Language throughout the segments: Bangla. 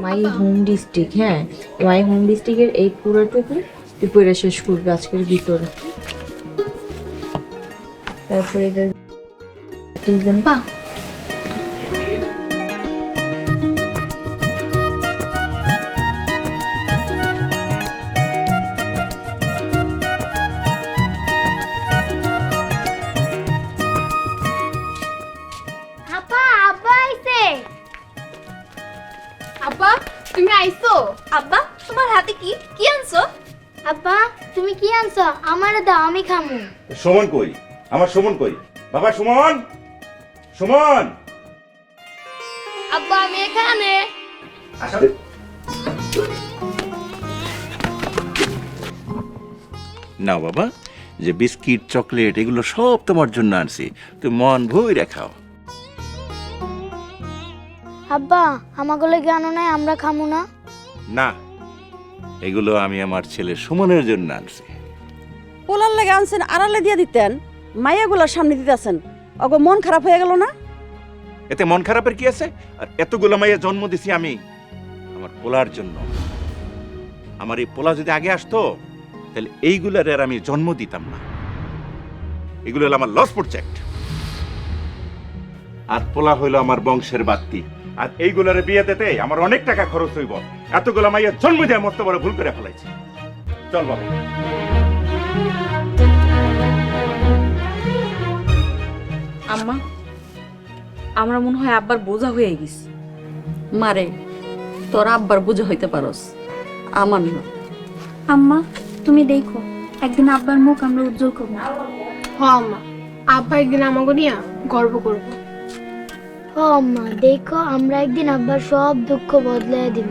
মাই হোম ডিস্ট্রিক্ট, হ্যাঁ মাই হোম ডিস্ট্রিক্টের এই পুরোটুকু উপরে শেষ করবে আজকের ভিতরে। তারপরে পা আব্বা তুমি আইছো? আব্বা তোমার হাতে কি কি আনছো? আব্বা তুমি কি আনছো? আমার দাও, আমি খামু। সুমন কই? আমার সুমন কই? বাবা সুমন, সুমন। আব্বা আমি এখানে। না বাবা, যে বিস্কিট চকলেট এগুলো সব তোমার জন্য আনছি, তুমি মন ভরে খাও। আব্বা আমাগুলো জ্ঞান নাই, আমরা খামু না। না, এগুলো আমি আমার ছেলে সুমনের জন্য আনছি। পোলার লেগে আনছেন, আড়ালে দিয়ে দিতেন, মাইয়াগুলার সামনে দিতেছেন, অগো মন খারাপ হয়ে গেল না? এতে মন খারাপের কি আছে? আর এতগুলো মাইয়া জন্ম দিছি আমি আমার পোলার জন্য। আমার এই পোলা যদি আগে আসতো তাহলে এইগুলার আর আমি জন্ম দিতাম না। এগুলো হলো আমার লস প্রজেক্ট। আর পোলা হইলো আমার বংশের বাত্তি। আর এইগুলার বিয়ে দিতে আমার অনেক টাকা খরচ হইব। এতগুলো মাইয়া জন্ম দেওয়া মস্ত বড় ভুল করে ফেলাইছি। চল বাবা। আম্মা, আমরা মনে হয় আব্বার বোঝা হয়ে গেছি। মারে তোর আব্বার বুঝে হইতে পারস, আমার না। আম্মা তুমি দেখো, একদিন আব্বার মুখ আমরা উজ্জ্বল করবো। হ আম্মা, আব্বা একদিন আমাকে নিয়ে গর্ব করবো। ও আম্মা দেখো, আমরা একদিন আব্বার সব দুঃখ বদলে দিব।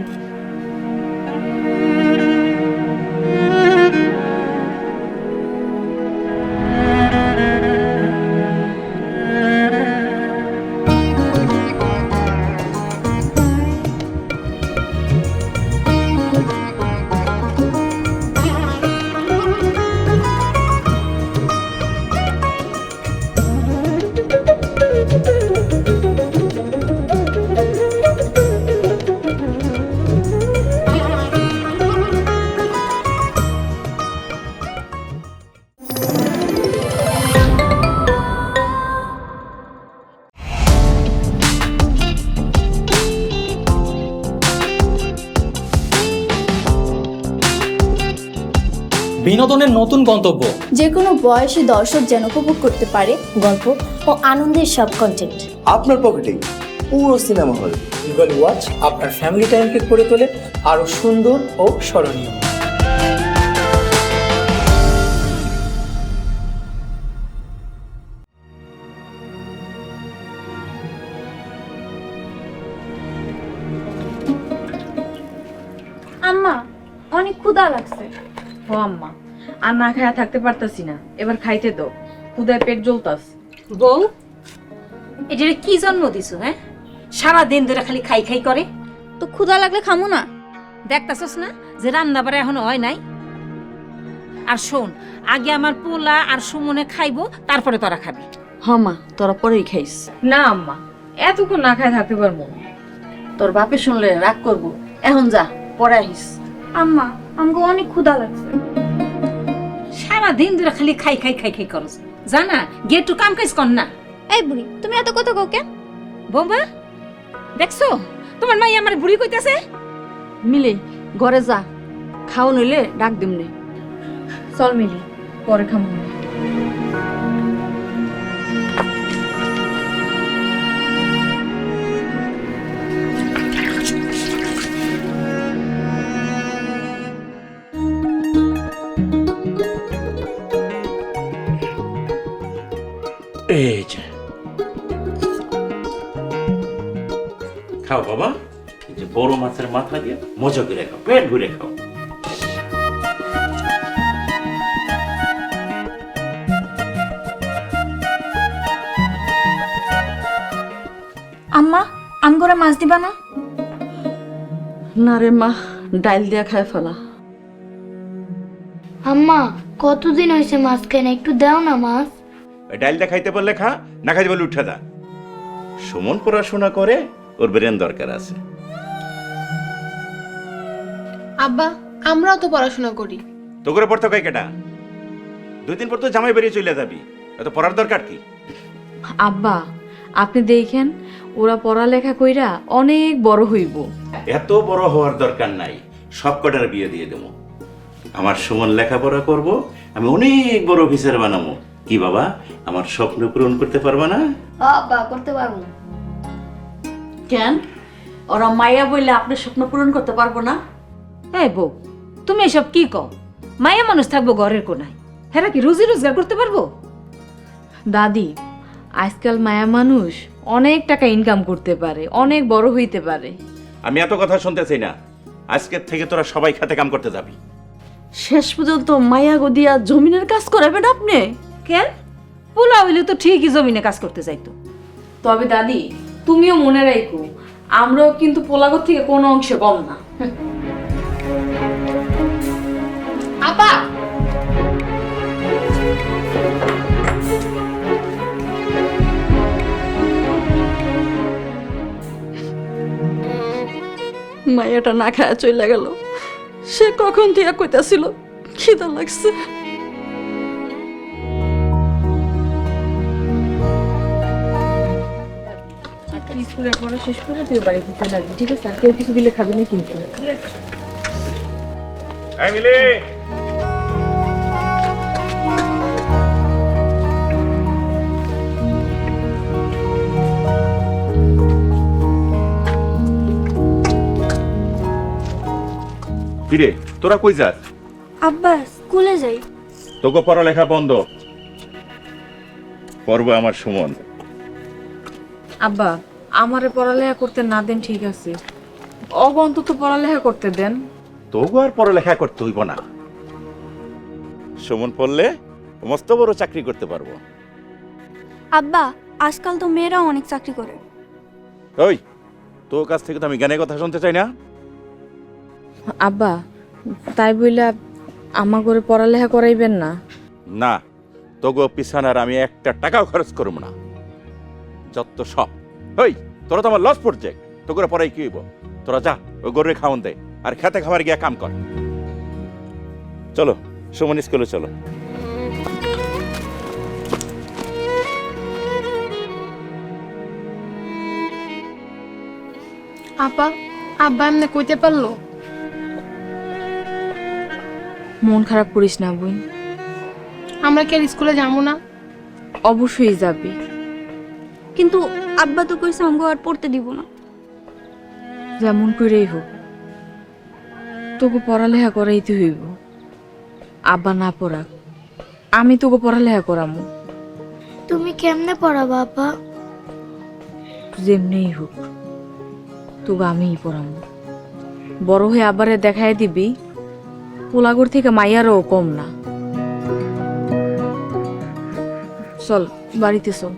বিনোদনের নতুন গন্তব্য, যে কোনো বয়সী দর্শক যেন উপভোগ করতে পারে গল্প ও আনন্দের সব কন্টেন্ট আপনার পকেটেই পুরো সিনেমা হল। গুগল ওয়াচ আপনার ফ্যামিলি টাইমকে করে তোলে আরো সুন্দর ও স্মরণীয়। আম্মা অনেক ক্ষুধা লাগছে। ও আম্মা, আর না খায়া থাকতে পারতাছি না, এবার খাইতে দাও, ক্ষুধায় পেট জ্বলতাস। বউ এটারে কি জন্ম দিছো? হ্যাঁ, সারা দিন ধরে খালি খাই খাই করে। তো ক্ষুধা লাগলে খামু না? দেখতাছস না যে রান্না বাড়া এখনো হয় নাই? আর শোন, আগে আমার পোলা আর সুমনে খাইবো, তারপরে তোরা খাবি। হ মা, তোরা পরেই খাইস। না আম্মা, এতক্ষণ না খায় থাকতে পারবো না। তোর বাপে শুনলে রাগ করবো। এখন যা, পরে আহিস। আম্মা আমাকে অনেক ক্ষুধা লাগছে। সারা দিন ধরে খালি খাই খাই খাই খাই করস, জানা গিয়ে একটু কাম কাজ কর না। এই বুড়ি তুমি এত কথা কও কেন? বৌমা দেখছো তোমার মাই আমার বুড়ি কইতাছে? মিলে ঘরে যা, খাও নইলে ডাক দিমনে। চল মিলি, পরে খামো। এই যে খাও বাবা, এই যে বড় মাছের মাথা দিয়ে মজা করে খাও, পেট ভরে খাও। আম্মা আমগরে মাছ দিবা না? না রে মা, ডাইল দিয়া খায় ফেলা। আম্মা কতদিন হয়েছে মাছ খাই না, একটু দাও না মাছ। ওই ডালটা খাইতে পারলে খা, না খাইতে পারলে উঠে দা। সুমন পড়াশোনা করে, ওর ব্রেন দরকার আছে। আব্বা আমরাও তো পড়াশোনা করি। তো করে পড়তে কয় কেটা? 2 দিন পর তো জামাই বেরিয়ে চলে যাবি, এত পড়ার দরকার কি? আব্বা আপনি দেখেন ওরা পড়ালেখা কইরা অনেক বড় হইব। এত বড় হওয়ার দরকার নাই, সব কটার বিয়ে দিয়ে দেবো। আমার সুমন লেখাপড়া করব, আমি অনেক বড় অফিসার বানাবো। কি বাবা, আমার স্বপ্ন পূরণ করতে পারবা না? আব্বা করতে পারবো না। কেন ওরা মাইয়া বললে আপনার স্বপ্ন পূরণ করতে পারবো না? এই বউ, তুমি এসব কি কও? মায়া মানুষ থাকবো ঘরের কোনায়, হেরা কি রুজি রোজগার করতে পারবো? দাদি আজকাল মায়া মানুষ অনেক টাকা ইনকাম করতে পারে, অনেক বড় হইতে পারে। আমি এত কথা শুনতে চাই না। আজকের থেকে তোরা সবাই খেতে কাম করতে যাবি। শেষ পর্যন্ত মাইয়া গো দিয়া জমিনের কাজ করাবেন আপনি? কেন? পোলা হইলে তো ঠিকই জমিনে কাজ করতে যাইতো। তবে দাদি তুমিও মনে রাখো, আমরাও কিন্তু পোলাগর থেকে কোনো অংশে কম না। আব্বা মাইয়াটা না খায়া চলে গেল। সে কখন থেকে কইতাছিল খিদা লাগছে। স্কুলের পড়া শেষ করে তুই বাড়ি ফিরতে লাগবি, ঠিক আছে? আর কেউ কিছু দিলে খাবি না কিন্তু। এই মিলি, কিরে তোরা কই যাস? আব্বা স্কুলে যাই। তোকে পড়ালেখা বন্ধ, পড়ব আমার সুমন। আব্বা আমারে পড়ালেখা করতে না দেন ঠিক আছে, অন্তত পড়ালেখা করতে দেন। তোকে আর পড়ালেখা করতে হইব না। সুমন পড়লে মস্ত বড় চাকরি করতে পারবো। আব্বা আজকাল তো মেয়েরাও অনেক চাকরি করে। ওই তোর কাছ থেকে তো আমি জ্ঞানের কথা শুনতে চাই না। আব্বা তাই বইলা আমার করে পড়ালেখা করাইবেন না? না, তোগো পিছানার আমি একটা টাকাও খরচ করব না। যত সব ওই তোরা তো আমার লস প্রজেক্ট, তো করে পড়াই কি হইব? তোরা যা ওই গরুরে খাওয়ান দে, আর খেতে খাবার গিয়া কাম কর। চলো সুমন স্কুলে চলো। আপা আব্বা এমনি কইতে পারলো? মন খারাপ করিস না বোন, আমরা কি আর স্কুলে যাবো না? অবশ্যই যাবি। কিন্তু আব্বা তো কইছে আমগো আর পড়তে দিব না। যেমন করেই হোক তোকে পড়ালেখা করাইতে হইব। আব্বা না পড়াক, আমি তোকে পড়ালেখা করামু। তুমি কেমনে পড়াবা আপা? যেমনেই হোক তোকে আমিই পড়ামু। বড় হয়ে আবারে দেখাই দিবি পোলাগর থেকে মাইয়ারও কম না। চল বাড়িতে চল।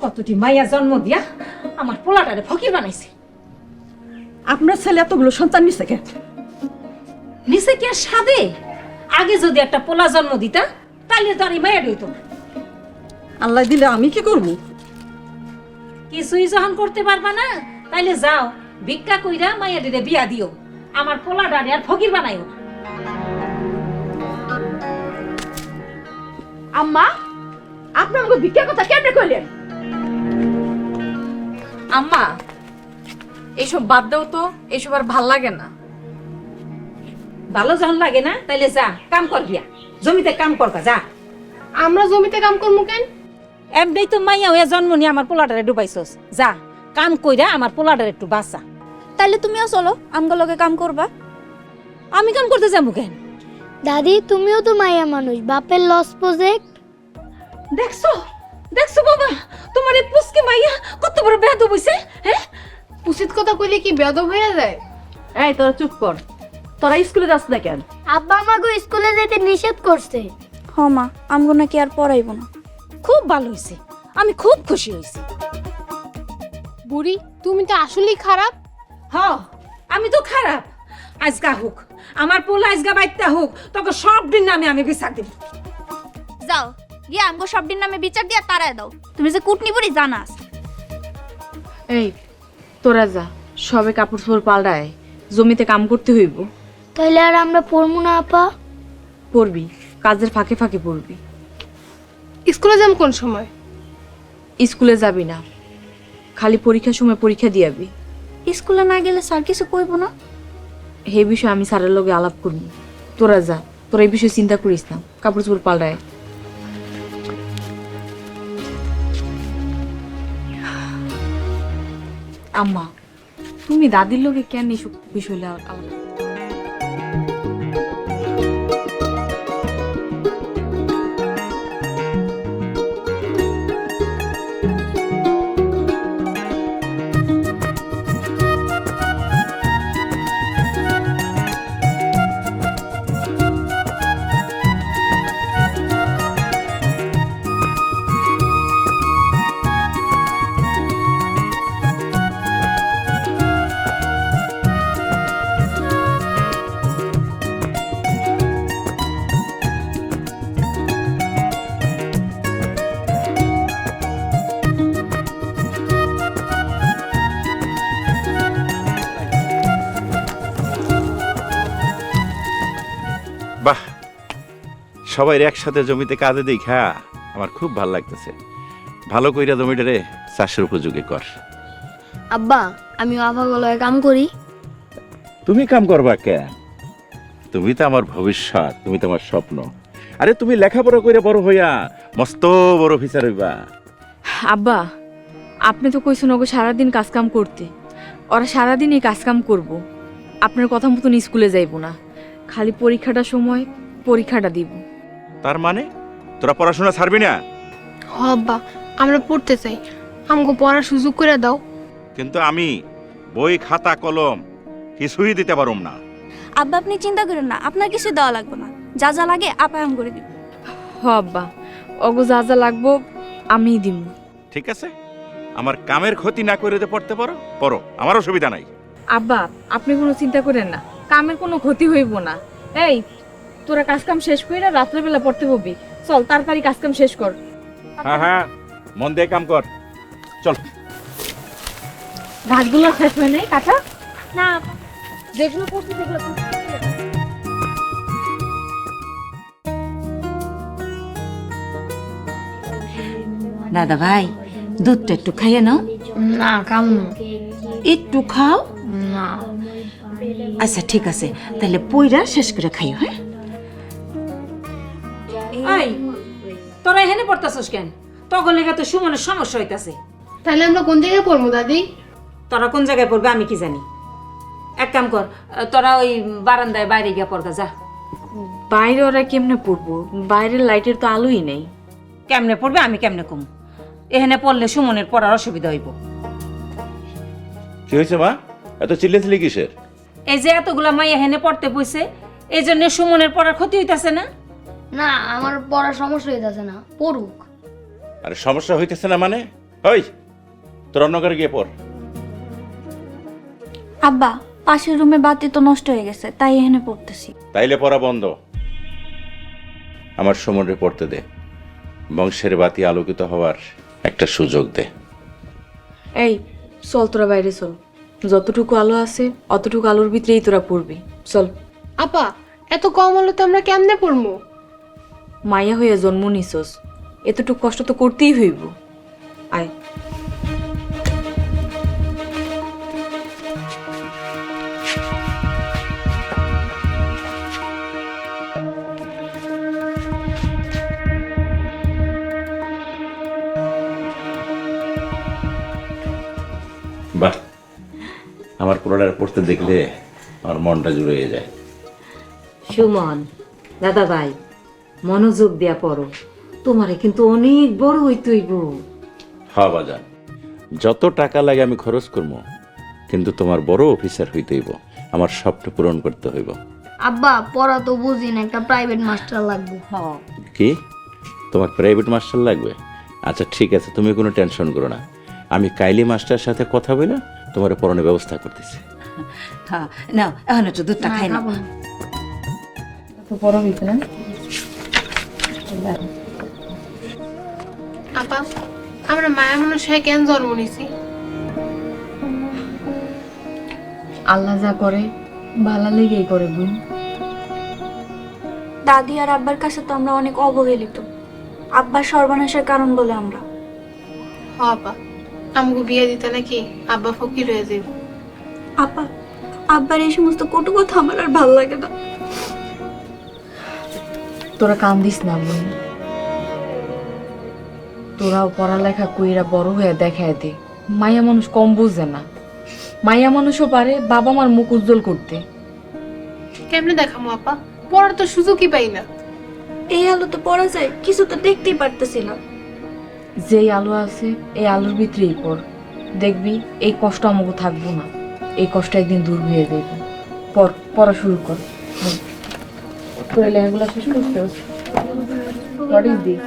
কতটি মাইয়া জন্ম দিয়া আমার পোলাটারে ফকির বানাইছে। আপনার ছেলে এতগুলো সন্তান নিছে কেন? নিচে কি আর সাদে? আগে যদি একটা পোলা জন্ম দিতা তাহলে তো আর এই মায়া হইতো না। আল্লাহ দিলে আমি কি করব? কিছুই যখন করতে পারবা না তাইলে যাও ভিক্ষা কইরা মায়া দিলে বিয়া দিও। আমার পোলাটারে আর ফকির বানাইও না। আম্মা আপনি আমাকে ভিক্ষার কথা কেমনে কইলেন? আম্মা এইসব বাদ দাও তো, এইসব আর ভাল লাগে না। ভালো যখন লাগে না তাইলে যা কাম কর, গিয়া জমিতে কাম করবা যা। আমরা জমিতে কাম করবো কেন? এমনি তো মাইয়া হয়ে জন্ম নিয়ে আমার পোলাটারে ডুবাইছস, যা কাম কইরা আমার পোলাটারে একটু বাঁচা। তাইলে তুমিও চলো আমগো লগে কাম করবা। আমি কাম করতে যাবো কেন? দাদি তুমিও তো মাইয়া মানুষ, বাপের লস প্রজেক্ট। দেখছো দেখছো বাবা, তোমার এই পুচকে মাইয়া কত বড় বেয়াদব হইছে। হ্যাঁ উচিত কথা কইলে কি বেয়াদব হয়ে যায়? এই তোরা চুপ কর, তোরা স্কুলে যাস না কেন? আব্বা আমাকে স্কুলে যেতে নিষেধ করছে। মা আমগো নাকি আর পড়াইব না। খুব ভালো হয়েছে, আমি খুব খুশি হয়েছি। বুড়ি তুমি তো আসলেই খারাপ। হ, আমি তো খারাপ। আজকা হোক আমার পোলা, আজকা বাইতে হোক, তোকে সব দিন নামে আমি বিচার দিব। যাও গিয়া আমগো সবদিন নামে বিচার দিয়া তারায় দাও। তুমি যে কুটনি বুড়ি জানাস। এই তোরা যা, সবে কাপড় চোপড় পাল্টায়, জমিতে কাম করতে হইব। তাহলে আর আমরা পড়বো না আপা? পড়বি, কাজের ফাঁকে ফাঁকে পড়বি। স্কুলে যাম কোন সময়? স্কুলে যাবি না, খালি পরীক্ষার সময় পরীক্ষা দিয়াবি। স্কুলে না গেলে স্যার কিছু কইব না? হে বিষয়ে আমি স্যারের লগে আলাপ করব। তোরা যা, তোরা এই বিষয়ে চিন্তা করিস না, কাপড় চোপড় পাল্টায়। আম্মা, তুমি দাদির লগে কেন এইসব বিষয় আলাপ? বাহ, সবাই একসাথে জমিতে কাজে দেখা আমার খুব ভালো লাগতেছে। ভালো কইরা জমিটারে চাষের উপযোগী কর। আব্বা আমিও আপাগুলো কাম করি। তুমি কাম করবা কে? তুমি তো আমার ভবিষ্যৎ, তুমি তো আমার স্বপ্ন। আরে তুমি লেখাপড়া কইরা বড় হইয়া মস্ত বড় অফিসার হইবা। আব্বা, আপনি তো কইছেন ওকে সারাদিন কাজকাম করতে। ওরা সারাদিনই কাজকাম করব। আপনার কথা মতন স্কুলে যাইব না, খালি পরীক্ষাটার সময় পরীক্ষাটা দিব। তার মানে তোরা পড়াশোনা ছাড়বি না? হ আব্বা, আমরা পড়তে চাই, আমাকে পড়ার সুযোগ করে দাও। কিন্তু আমি বই খাতা কলম কিছুই দিতে পারুম না। আব্বা আপনি চিন্তা করেন না, আপনার কিছু দেওয়া লাগবে না। যা যা লাগে আপা আম করে দিব। হ আব্বা, ওগো যা যা লাগবো আমিই দিব। ঠিক আছে, আমার কামের ক্ষতি না করে দিতে পড়তে পারো, পড়ো, আমার অসুবিধা নাই। আব্বা আপনি কোনো চিন্তা করেন না, কামের কোনো ক্ষতি হইব না। এই তোরা কাজকাম শেষ কইরা রাত্রেবেলা পড়তে হবি। চল তাড়াতাড়ি কাজকাম শেষ কর। হ্যাঁ হ্যাঁ, মন দিয়ে কাম কর, চল। ঘাসগুলো শেষ হয় নাই কাটা? না যেগুলো পড়তে সেগুলো দাদা ভাই, দুধটা একটু খাইয়ে নাও। না কাম একটু খাও। না। আচ্ছা ঠিক আছে, তাহলে পইরা শেষ করে খাইও। হ্যাঁ, এই তোরা এখানে পড়তাছস কেন? তখন লেগে তো সুমনের সমস্যা হইতাছে। তাহলে আমরা কোন জায়গায় পড়বো দাদি? তোরা কোন জায়গায় পড়বে আমি কি জানি। এক কাম কর, তোরা ওই বারান্দায় বাইরে গিয়া পড়গা যা। বাইরে ওরা কেমনে পড়বো? বাইরের লাইটের তো আলোই নেই। কেমনে পড়বে আমি কেমনে কম? এখানে পড়লে সুমনের পড়ার অসুবিধা হইব। কি হয়েছে মা, এত চিল্লাচিল্লি কিসের? এই যে এতগুলা মাই এখানে পড়তে বইছে, এই জন্য সুমনের পড়ার ক্ষতি হইতাছে না? না আমার পড়ার সমস্যা হইতাছে না, পড়ুক। আরে সমস্যা হইতেছে না মানে? ওই তোর অন্য ঘরে গিয়ে পড়। আব্বা পাশের রুমে বাতি তো নষ্ট হয়ে গেছে, তাই এখানে পড়তেছি। তাইলে পড়া বন্ধ, আমার সমরে পড়তে দে। বংশের বাতি আলোকিত হওয়ার একটা সুযোগ দে। এই চল তোরা বাইরে চল, যতটুকু আলো আছে অতটুকু আলোর ভিতরেই তোরা পড়বি। চল। আপা এত কম হলো তো আমরা কেমনে পড়বো? মাইয়া হইয়া জন্ম নিছস, এতটুকু কষ্ট তো করতেই হইব। আয়। বাহ, আমার পোলাটা পড়তে দেখলে আমার মনটা জুড়ে যায়। সুমন, দাদা ভাই, মনোযোগ দিয়া পড়ো, তোমারে কিন্তু অনেক বড় হইতে হইব। হ্যাঁ বাজান, যত টাকা লাগে আমি খরচ করবো, কিন্তু তোমার বড় অফিসার হইতে হইব, আমার স্বপ্ন পূরণ করতে হইব। আব্বা পড়া তো বুঝি না, একটা প্রাইভেট মাস্টার লাগবে। কি তোমার প্রাইভেট মাস্টার লাগবে? আচ্ছা ঠিক আছে, তুমি কোনো টেনশন করো না, আমি কাইলি মাস্টারের সাথে কথা বলে তোমার পড়ানোর ব্যবস্থা করতেছি। হ্যাঁ নাও এখন একটু দুধটা খাই না। বড় হইছে না? আপা আমরা মায়া মানুষ হয়ে কেন জন্ম নিছি? আল্লাহ যা করে ভালো লেগেই করে বোন। দাদি আর আব্বার কাছে তো আমরা অনেক অবহেলিত, আব্বার সর্বনাশের কারণ বলে আমরা। হ আপা, আমাকে বিয়ে দিতে নাকি আব্বা ফকির হয়ে যাবে। আপা আব্বার এই সমস্ত কটু কথা আমার আর ভালো লাগে না। তোরা কান্দিস না বোন, তোরাও পড়ালেখা কইরা বড় হয়ে দেখায় দে। মাইয়া মানুষ কম বুঝে না, মাইয়া মানুষও পারে বাবা মার মুখ উজ্জ্বল করতে। কেমনে দেখামো আপা, পড়ার তো সুযোগই পাই না। এই আলো তো পড়া যায়, কিছু তো দেখতেই পারতেছি না। যেই আলো আছে এই আলোর ভিতরেই পড়, দেখবি এই কষ্ট আমাকে থাকবো না, এই কষ্ট একদিন দূর হয়ে যাবে। পড়া শুরু কর। তোরা লেখাগুলো শেষ করতে হবে। What is this?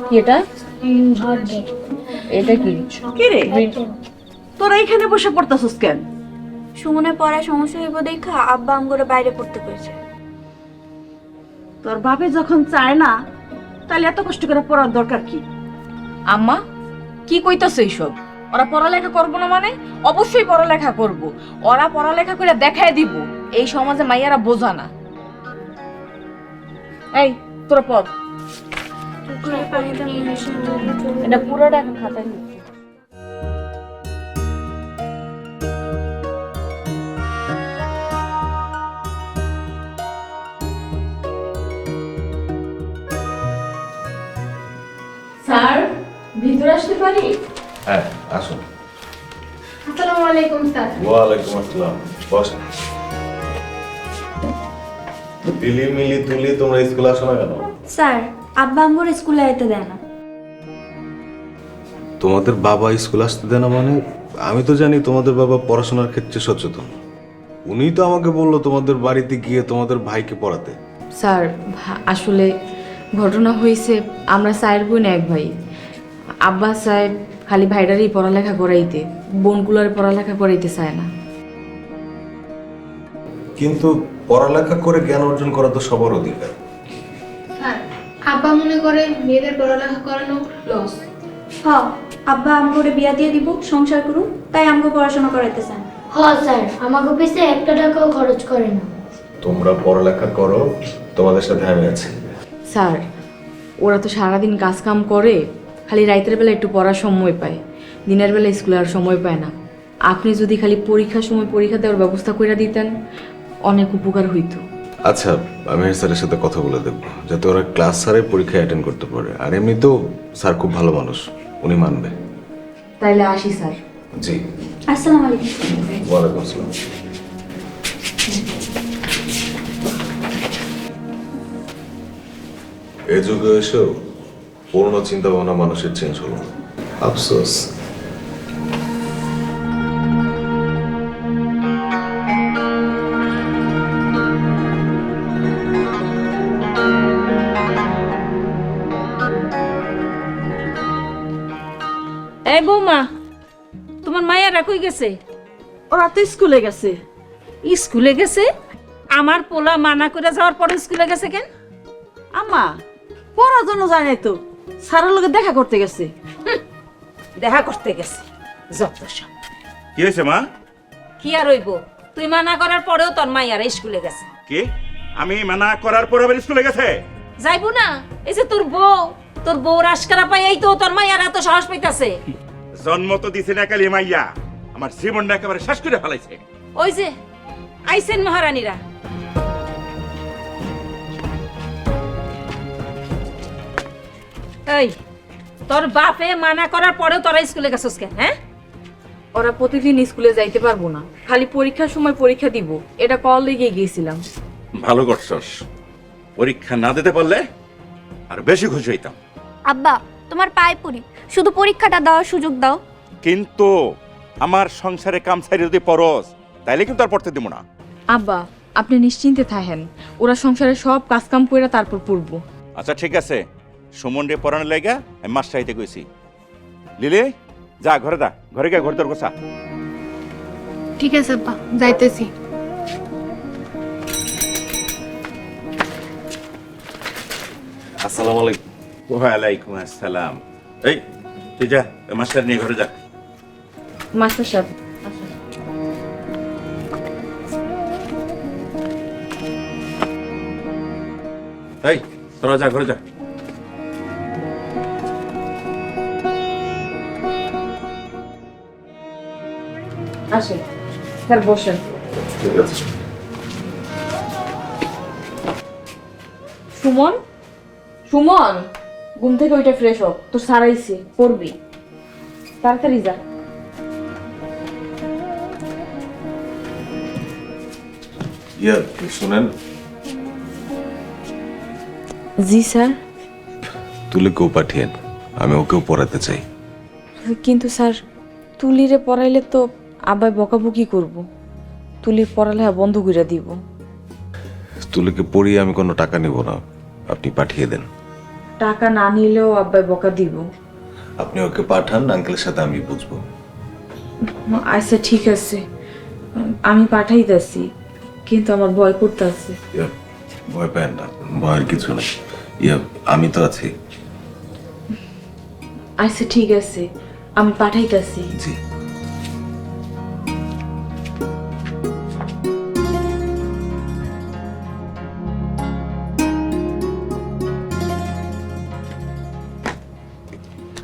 কি এটা? এটা কি? কি রে তোরা এখানে বসে পড়তাছস কেন? সুমনের পড়ায় সমস্যা হইব দেখা আব্বা আমগরে বাইরে পড়তে কইছে। তোর বাপে যখন চায় না তাহলে এত কষ্ট করে পড়ার দরকার কি? আম্মা কি কইতাছ এইসব? ওরা পড়ালেখা করবো না মানে? অবশ্যই পড়ালেখা করব। ওরা পড়ালেখা করে দেখায় দিব এই সমাজে মাইয়ারা বোঝা না। এই তোরা পড়, এটা পুরোটা এখন খাতায় লিখ। স্যার ভিতরে আসতে পারি? হ্যাঁ আসুন। আসসালামু আলাইকুম স্যার। ওয়ালাইকুম আসসালাম, বসেন। দিলি মিলি তুলি তোমরা স্কুলে আসো না কেন? স্যার আব্বা আমগরে স্কুলে আইতে দেয় না। তোমাদের বাবা স্কুল আসতে দেয় না মানে? আমি তো জানি তোমাদের বাবা পড়াশোনার ক্ষেত্রে সচেতন। উনি তো আমাকে বললো তোমাদের বাড়িতে গিয়ে তোমাদের ভাইকে পড়াতে। স্যার আসলে ঘটনা হয়েছে, আমরা চার বোন এক ভাই। আব্বা সাহেব খালি ভাইটারই পড়ালেখা করাইতে, বোনগুলোর পড়ালেখা করাইতে চায় না। কিন্তু পড়ালেখা করে জ্ঞান অর্জন করা তো সবার অধিকার। স্যার আব্বা মনে করে মেয়েদের পড়ালেখা করানো লস। হ্যাঁ আব্বা আমগরে বিয়া দিয়ে দিব, সংসার করুন, তাই আমগো পড়াশোনা করাইতে চান। হ স্যার, আমাকে পিছে একটা টাকাও খরচ করে না। তোমরা পড়ালেখা করো, তোমাদের সাথে আমি আছি। স্যার ওরা তো সারাদিন কাজ কাম করে, খালি রাতের বেলা একটু পড়ার সময় পায়, দিনের বেলা স্কুলে আর সময় পায় না। আপনি যদি খালি পরীক্ষার সময় পরীক্ষা দেওয়ার ব্যবস্থা করে দিতেন অনেক উপকার হইতো। আচ্ছা আমি স্যারের সাথে কথা বলে দেখবো যাতে ওরা ক্লাস স্যারে পরীক্ষা অ্যাটেন্ড করতে পারে। আর এমনিতেও স্যার খুব ভালো মানুষ, উনি মানবে। তাইলে আসি স্যার। জি আসসালামু আলাইকুম। ওয়ালাইকুম আসসালাম। এই যুগে এসেও পুরনো চিন্তা ভাবনা মানুষের চেঞ্জ হলো না, আফসোস। এই বৌমা, তোমার মায়েরা কই গেছে? ওরা তো স্কুলে গেছে। স্কুলে গেছে? আমার পোলা মানা করে যাওয়ার পরে স্কুলে গেছে কেন? আম্মা পড়ার জন্য যায় নাই তো, স্যারের লগে দেখা করতে গেছে। দেখা করতে গেছে যত সব। কি হয়েছে মা? কি আর হইব, তুই মানা করার পরেও তোর মাইয়ারা স্কুলে গেছে। কি আমি মানা করার পর আবার স্কুলে গেছে? যাইবো না? এই যে তোর বউ রাস্কারা পাই, এই তো তোর মাইয়ারা এত সাহস পাইতাছে। জন্ম তো দিছে না কালি মাইয়া, আমার জীবনটা একেবারে শেষ করে ফেলাইছে। ওই যে আইসেন মহারানীরা। এই তোর বাপে মানা করার পরেও তোরা স্কুলে গেছস কেন? হ্যাঁ ওরা প্রতিদিন স্কুলে যাইতে পারবো না, খালি পরীক্ষার সময় পরীক্ষা দিব, এটা কল লেগে গিয়েছিলাম। ভালো করছস, পরীক্ষা না দিতে পারলে আর বেশি খুশি হইতাম। আব্বা তোমার পায়ে পড়ি, শুধু পরীক্ষাটা দেওয়ার সুযোগ দাও। কিন্তু আমার সংসারে কাম ছাড়ি যদি পরস তাইলে কিন্তু আর পড়তে দিব না। আব্বা আপনি নিশ্চিন্তে থাকেন, ওরা সংসারে সব কাজকাম করে তারপর পড়বো। আচ্ছা ঠিক আছে, সুমন রে পড়ানোর লাইগা আমি মাস্টার হইতে কইছি। লিলি যা ঘরে যা, ঘরে গিয়ে ঘর তোর গোছা। ঠিক আছে আব্বা, যাইতেছি। আসসালামু আলাইকুম। ওয়ালাইকুম আসসালাম। এই তুই যা, ওই মাস্টার নিয়ে ঘরে যা। মাস্টার সাহেব এই তোরা যা, ঘরে যা। আসেন স্যার, বসেন। ঠিক আছে। সুমন, সুমন ঘুম থেকে ওইটা ফ্রেশ হোক, তোর সারাইছে পড়বি, তাড়াতাড়ি যা। শুনেন, জি স্যার। তুলিকেও পাঠিয়েন, আমি ওকেও পড়াতে চাই। কিন্তু স্যার তুলিরে পড়াইলে তো আব্বাই বকাবকি করব, তুলির পড়ালেখা বন্ধ করে দিব। তুলিকে পড়িয়ে আমি কোনো টাকা নিব না, আপনি পাঠিয়ে দেন। টাকা না নিলেও আব্বাই বকা দিব। আপনি ওকে পাঠান, আঙ্কেলের সাথে আমি বুঝবো। আচ্ছা ঠিক আছে, আমি পাঠাইতেছি, কিন্তু আমার ভয় করতেছে। ভয় পেন না, ভয়ের কিছু নেই। আমি তো আছি। আচ্ছা ঠিক আছে, আমি পাঠাইতেছি। জি।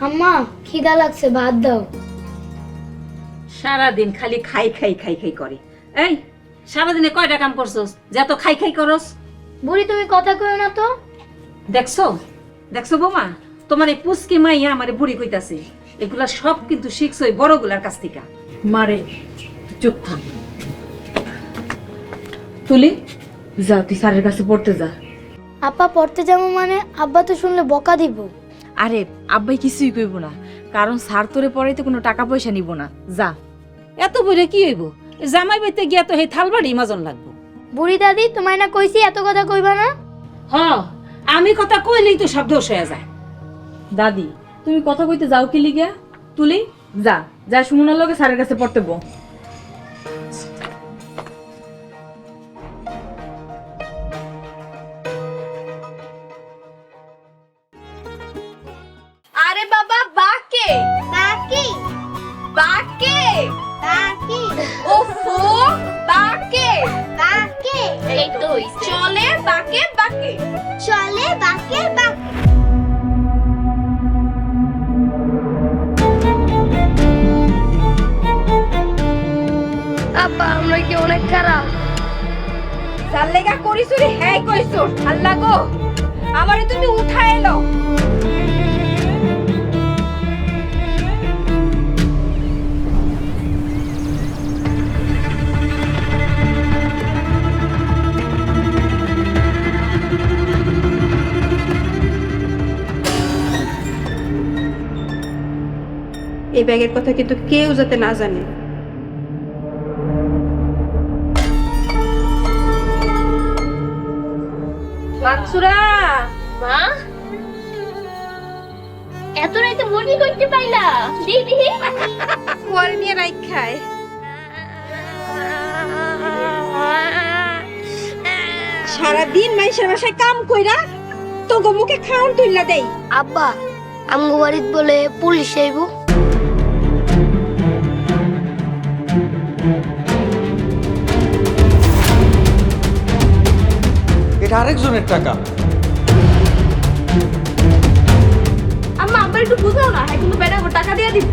আম্মা খিদা লাগছে, ভাত দাও। সারাদিন খালি খাই খাই খাই খাই করে। এই সারাদিনে কয়টা কাম করছস যা তো খাই খাই করস? বুড়ি তুমি কথা কইও না তো। দেখছো দেখছো বৌমা, তোমার এই পুচকি মাইয়া আমারে বুড়ি কইতাছে। এগুলা সব কিন্তু শিখছো ওই বড়গুলার কাছ থেকে। মারে চুপ থাক। তুলি যা, তুই স্যারের কাছে পড়তে যা। আপা পড়তে যাবো মানে? আব্বা তো শুনলে বকা দিব। আরে আব্বাই কিছুই কইব না, কারণ স্যার তোরে পড়াইতে কোনো টাকা পয়সা নিব না, যা। এত বইরে কি হইব? জামাই বাইতে গিয়া তো এই থালবাড়ি মাজন লাগবো। বুড়ি দাদি তোমায় না কইছি এত কথা কইবা না। হ, আমি কথা কইলেই তো সব দোষ হয়ে যায়। দাদি তুমি কথা কইতে যাও কি লিগা? তুলি যা, যা সুমনের লগে স্যারের কাছে পড়তে বো। আরে বাবা বাকে বাকে বাকে বাকে ওফো বাকে বাকে এই তো চলে বাকে বাকে চলে বাকে বাকে। আব্বা আমরা কি অনেক খারাপ? যার লেগা করিস রে, হ্যাঁ কইছো। আল্লাহ গো আমারে তুমি উঠায় এলো। এই ব্যাগের কথা কিন্তু কেউ যাতে না জানে। মানসুরা মা, এত রাতে মুরগি করতে পাইলা? দিদি কোয়ারে নিয়ে রাইখ খায়। সারাদিন মানুষের বাসায় কাম কইরা তো মুখে খাওয়ান তুইলা দেই। আব্বা আমগো বাড়িত বলে পুলিশ আইব। এটা আরেকজনের টাকা। আম্মা আমার একটু বুঝাও না, হ্যাঁ কিন্তু বেড়া টাকা দিয়ে দিবি।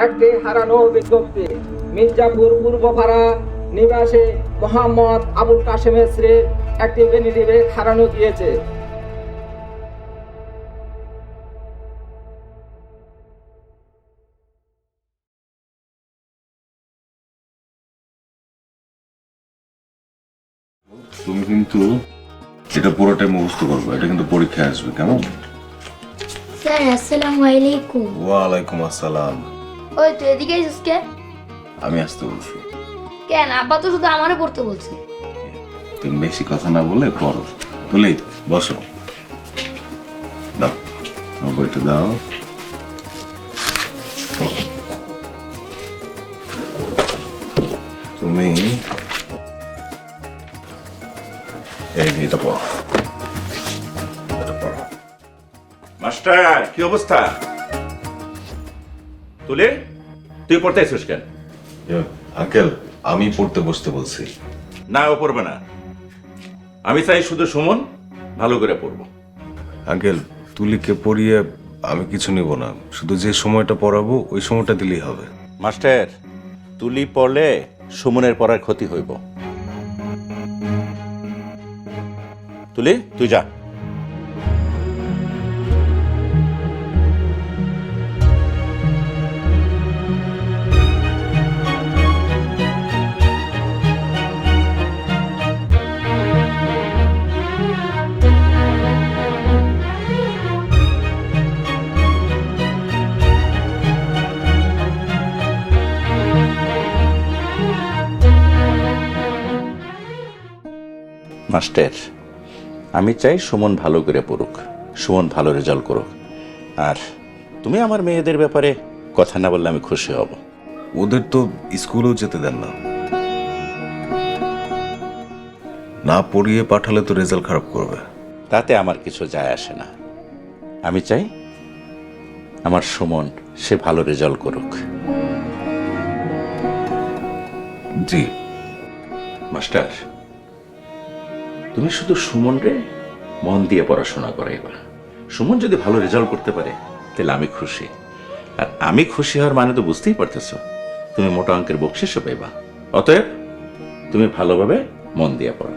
একটি হারানো বিজ্ঞপ্তি। মির্জাপুর পূর্বপাড়া নিবাসে মোহাম্মদ আবুল কাশেমের স্ত্রীর একটি ভ্যানিটি ব্যাগ হারানো গিয়েছে। তুমি কিন্তু এটা পুরোটাই মুখস্থ করবে, এটা কিন্তু পরীক্ষায় আসবে, কেমন? স্যার আসসালামু আলাইকুম। ওয়ালাইকুম আসসালাম। ওই তুই এদিকে আইছিস কে? আমি আসতে বলছি। কেন আব্বা তো শুধু আমারে পড়তে বলছে। তুমি বেশি কথা না বলে পড়ো। তুলি বসো। দাও আমার বইটা দাও। তুমি এই এটা পড়ো। এটা পড়ো। মাস্টার কি অবস্থা? তুলে তুই পড়তে আছিস কেন? আঙ্কেল আমি পড়তে বসতে বলছি। না ও পড়বে না, আমি চাই শুধু সুমন ভালো করে পড়বো। আঙ্কেল তুলিকে পড়িয়ে আমি কিছু নেব না, শুধু যে সময়টা পড়াবো ওই সময়টা দিলেই হবে। মাস্টার তুলি পড়লে সুমনের পড়ার ক্ষতি হইব। তুলি তুই যা। মাস্টার আমি চাই সুমন ভালো করে পড়ুক, সুমন ভালো রেজাল্ট করুক। আর তুমি আমার মেয়েদের ব্যাপারে কথা না বললে আমি খুশি হব। ওদের তো স্কুলেও যেতে দেন না, না পড়িয়ে পাঠালে তো রেজাল্ট খারাপ করবে। তাতে আমার কিছু যায় আসে না। আমি চাই আমার সুমন সে ভালো রেজাল্ট করুক। জি মাস্টার তুমি শুধু সুমনরে মন দিয়ে পড়াশোনা করাইবা। সুমন যদি ভালো রেজাল্ট করতে পারে তাহলে আমি খুশি। আর আমি খুশি হওয়ার মানে তো বুঝতেই পারতেছ, তুমি মোটা অঙ্কের বকশিসও পাইবা। অতএব তুমি ভালোভাবে মন দিয়ে পড়ো।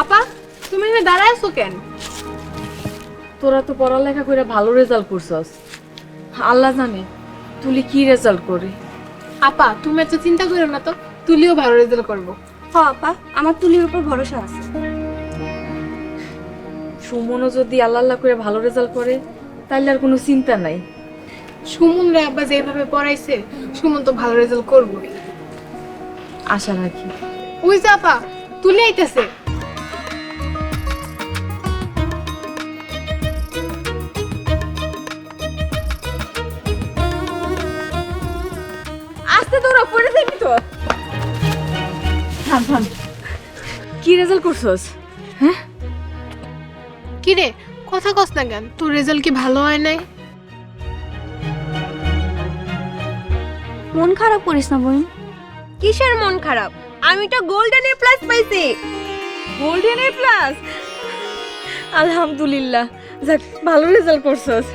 আপা তুমি এখানে দাঁড়ায় আছো কেন? তোরা তো পড়ালেখা করে ভালো রেজাল্ট করছস, আল্লাহ জানে তুলি কি রেজাল্ট করে। আপা তুমি এত চিন্তা করো না তো, তুলিও ভালো রেজাল্ট করবো। হ্যাঁ আপা, আমার তুলির উপর ভরসা আছে। সুমনও যদি আল্লাহ আল্লাহ করে ভালো রেজাল্ট করে তাহলে আর কোনো চিন্তা নাই। সুমন রে আব্বা যেভাবে পড়াইছে সুমন তো ভালো রেজাল্ট করবো। আশা রাখি। ওই যে আপা তুলি আইতেছে। আস্তে দৌড়া, পড়ে যাবি তো। থাম থাম, কি রেজাল্ট করছস? হ্যাঁ কি রে কথা কস না কেন? তোর রেজাল্ট কি ভালো হয় নাই? মন খারাপ করিস না বোন। কিসের মন খারাপ? আমি তো গোল্ডেন এ প্লাস পাইছি। Golden A plus? আলহামদুলিল্লাহ, যাক ভালো রেজাল্ট করছস।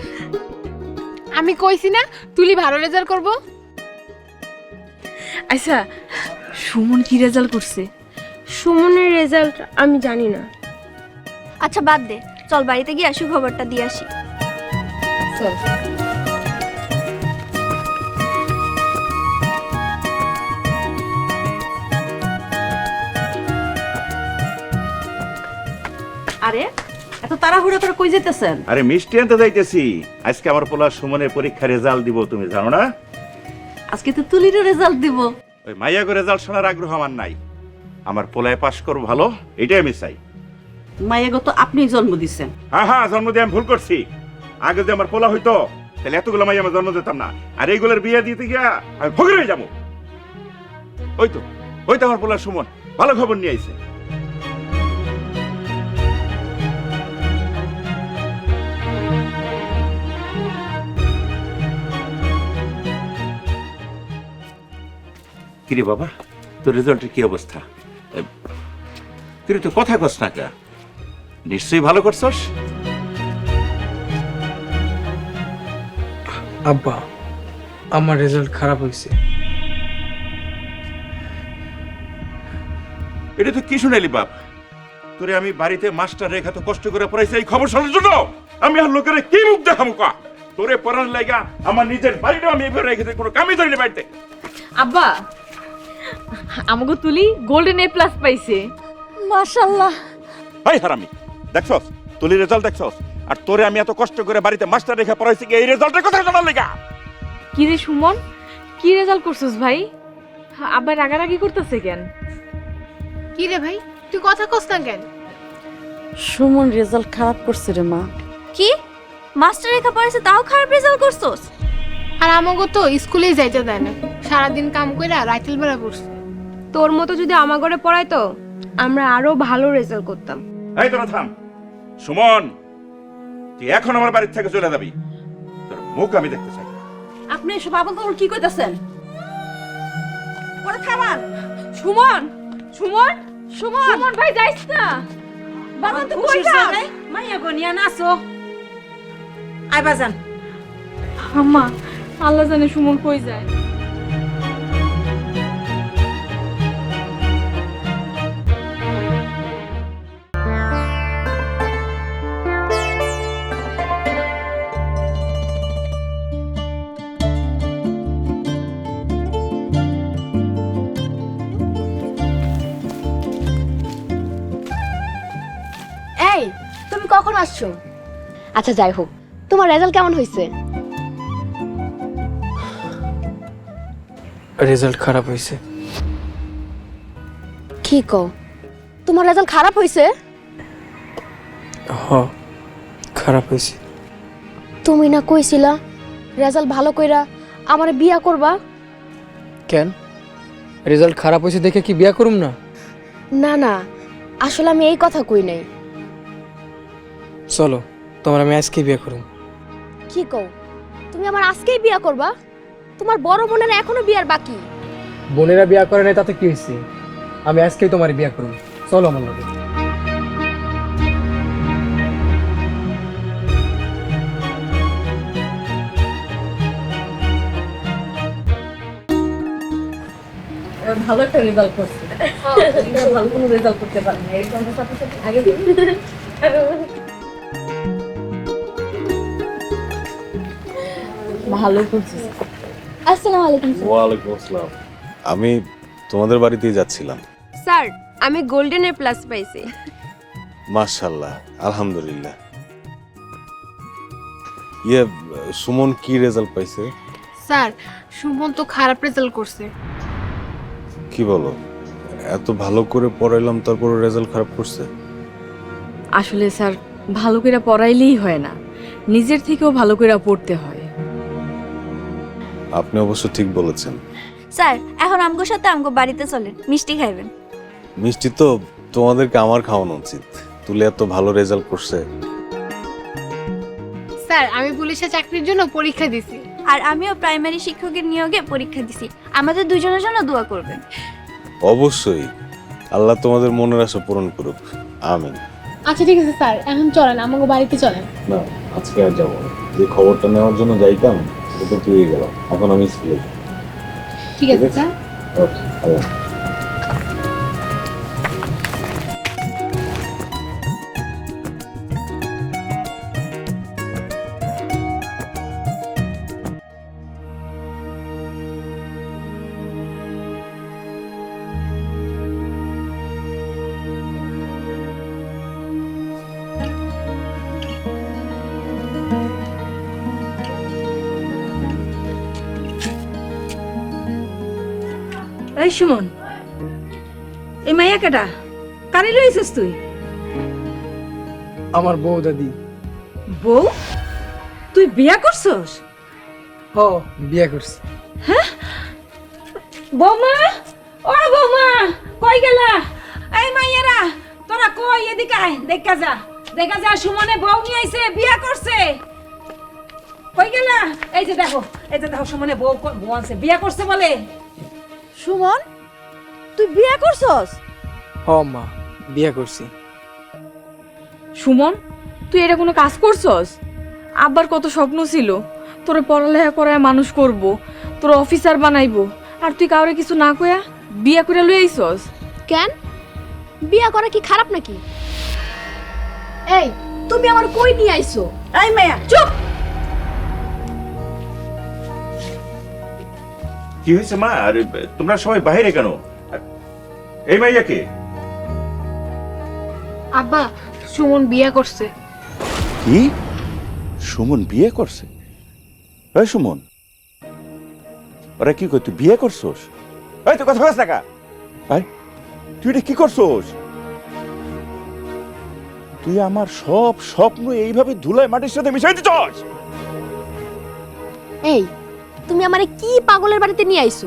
আমি কইছি না তুলি ভালো রেজাল্ট করবো। আচ্ছা সুমন কি রেজাল্ট করছে? সুমনের রেজাল্ট আমি জানি না। আচ্ছা বাদ দে, চল বাড়িতে গিয়ে সুখবরটা দিয়ে আসি। চল। আরে এত তাড়াহুড়া করে কই যেতেছেন? আরে মিষ্টি আনতে যাইতেছি। আজকে আমার পোলা সুমনের পরীক্ষা রেজাল্ট দিব, তুমি জানো না? আজকে তো তুলিরও রেজাল্ট দিব। ওই মাইয়াগো রেজাল্ট শোনার আগ্রহ আমার নাই। আমার পোলায় পাশ করো ভালো, এটাই আমি চাই। মায়েগো তো আপনিই জন্ম দিচ্ছেন। হ্যাঁ হ্যাঁ, জন্ম দিয়ে আমি ভুল করছি। আগে যদি আমার পোলা হইতো তাহলে এতগুলো মাইয়া আমার জন্ম দিতাম না। আর এইগুলোর বিয়ে দিতে গিয়া আমি ভোগের হয়ে যাবো। ওই তো আমার পোলা সুমন ভালো খবর নিয়ে আইছে। কিরে বাবা, তোর রেজাল্টের কি অবস্থা? তুই তো কথা কস না কা? নিশ্চয়ই ভালো করছস। আব্বা, আমার রেজাল্ট খারাপ হয়েছে। এটা তো কি শুনাইলি বাপ? তোরে আমি বাড়িতে মাস্টার রেখা তো কষ্ট করে পড়াইছি এই খবর শোনার জন্য? আমি আর লোকের কি মুখ দেখামু কা? তোরে পড়ার লাগা আমার নিজের বাড়িটাও আমি এভাবে রেখেছি, কোনো কামই করি না বাড়িতে। আব্বা, আমাকে তুলি গোল্ডেন এ প্লাস পাইছে। মাশাআল্লাহ। হাই হারামি, দেখছস তুলি রেজাল্ট দেখছস? আর তোরে আমি এত কষ্ট করে বাড়িতে মাস্টার রেখা পড়াইছি কি এই রেজাল্টের কথা জানার লাগা? কি রে সুমন, কি রেজাল্ট করছিস ভাই? আব্বা রাগারাগি করতেছে কেন? কি রে ভাই, তুই কথা কস না কেন? সুমন রেজাল্ট খারাপ করছে রে মা। কি মাস্টার রেখা পড়েছে তাও খারাপ রেজাল্ট করছোস? আর আমাকে তো স্কুলেই যাইতে দেয় না, সারাদিন কাম কইরা রাইতেল বেলা পড়ছে। তোর মতো যদি আমার ঘরে পড়াইতো আমরা আরো ভালো রেজাল্ট করতাম। এই তোরা থাম। সুমন, তুই এখন আমার বাড়ি থেকে চলে যাবি। তোর মুখ আমি দেখতে চাই। আপনি এসব আবল তাবল কি কইতাছেন? ওরে থামান। সুমন, সুমন, সুমন ভাই যাইস না। বাবা তো খুশি কই যাস? হইছে রে? মাইয়া গনিয়া নাচো। আই বাজান। আম্মা, আল্লাহ জানে সুমন কই যায়। এই, তুমি কখন আসছো? আচ্ছা যাই হোক, তোমার রেজাল্ট কেমন হয়েছে? রেজাল্ট খারাপ হয়েছে। কি কও, তোমার রেজাল্ট খারাপ হয়েছে? হ, খারাপ হয়েছে। তুমি না কইছিলা রেজাল্ট ভালো কইরা আমারে বিয়া করবা? কেন, রেজাল্ট খারাপ হয়েছে দেখে কি বিয়া করুম না? না না, আসলে আমি এই কথা কই নাই। চলো, তোমার আমি আজকে বিয়ে করুম। কি কও, তুমি আমার আজকেই বিয়া করবা? তোমার বড় বোনের এখনো বিয়ার বাকি। বোনেরা বিয়া করে নাই তাতে কি হয়েছে? আমি আজকেই তোমার বিয়া করুম। চলো আমার লগে। ভালো একটা রেজাল্ট করছে। ভালো কোনো রেজাল্ট করতে পারে না। এরকম সাথে সাথে আগে ভালো করছিস। আসসালামু আলাইকুম। ওয়ালাইকুম আসসালাম। আমি তোমাদের বাড়িতেই যাচ্ছিলাম। স্যার, আমি গোল্ডেন এ প্লাস পাইছি। মাশাআল্লাহ, আলহামদুলিল্লাহ। ইয়ে, সুমন কি রেজাল্ট পাইছে? স্যার, সুমন তো খারাপ রেজাল্ট করছে। কি বলো? এত ভালো করে পড়াইলাম তারপর রেজাল্ট খারাপ করছে? আসলে স্যার, ভালো করে পড়াইলেই হয় না, নিজের থেকেও ভালো করে পড়তে হয়। আপনি অবশ্য ঠিক বলেছেন। স্যার, এখন আমগোর সাথে আমগো বাড়িতে চলেন, মিষ্টি খাইবেন। মিষ্টি তো তোমাদেরকে আমার খাওয়ানো উচিত। তুলে এত ভালো রেজাল্ট করছে। স্যার, আমি পুলিশের চাকরির জন্য পরীক্ষা দিছি। আর আমিও প্রাইমারি শিক্ষকের নিয়োগে পরীক্ষা দিছি। আমাদের দুজনের জন্য দোয়া করবেন। অবশ্যই, আল্লাহ তোমাদের মনের আশা পূরণ করুক। আমিন। আচ্ছা ঠিক আছে স্যার, এখন চলেন, আমাকে বাড়িতে চলেন। না, আজকে আর যাবো না। যে খবরটা নেওয়ার জন্য যাইতাম সেটা তো তুই গেল। এখন আমি স্কুলে। ঠিক আছে স্যার। ওকে, আল্লাহ। এই সুমন, এই মাইয়া কেডা? কারে লইছিস তুই? আমার বউ দাদি। বউ? তুই বিয়া করছস? হ, বিয়া করছি। বৌমা, ও বৌমা, কই গেলা? এই মাইয়ারা, তোরা কই এদিকে আয়, দেখা যা। দেখা যা, সুমনে বউ নিয়ে আইছে, বিয়া করছে। কই গেলা? এই যে দেখো, সুমনে বউ আনছে, বিয়া করছে বলে। সুমন, তুই বিয়ে করছস? হ মা, বিয়ে করছি। সুমন, তুই এটা কোনো কাজ করছস? আব্বার কত স্বপ্ন ছিল তোরে পড়ালেখা করায় মানুষ করব, তোর অফিসার বানাইবো, আর তুই কাউরে কিছু না কইয়া বিয়া করে লই আইছস। কেন বিয়া করা কি খারাপ নাকি? এই তুমি আমার কই নিয়ে আইছো? এই মায়া চুপ! কি হয়েছে মা? আরে তোমরা সবাই বাইরে কেন? এই মাইয়াকে? আব্বা, সুমন বিয়া করছে। কি? সুমন বিয়ে করছে? এই সুমন, ওরা কি কই তুই বিয়ে করছস? এই তুই কথা বলছ না কা? তুই এটা কি করছস? তুই আমার সব স্বপ্ন এইভাবে ধুলায় মাটির সাথে মিশাই দিছস? এই তুমি আমারে কি পাগলের বাড়িতে নিয়ে আইছো?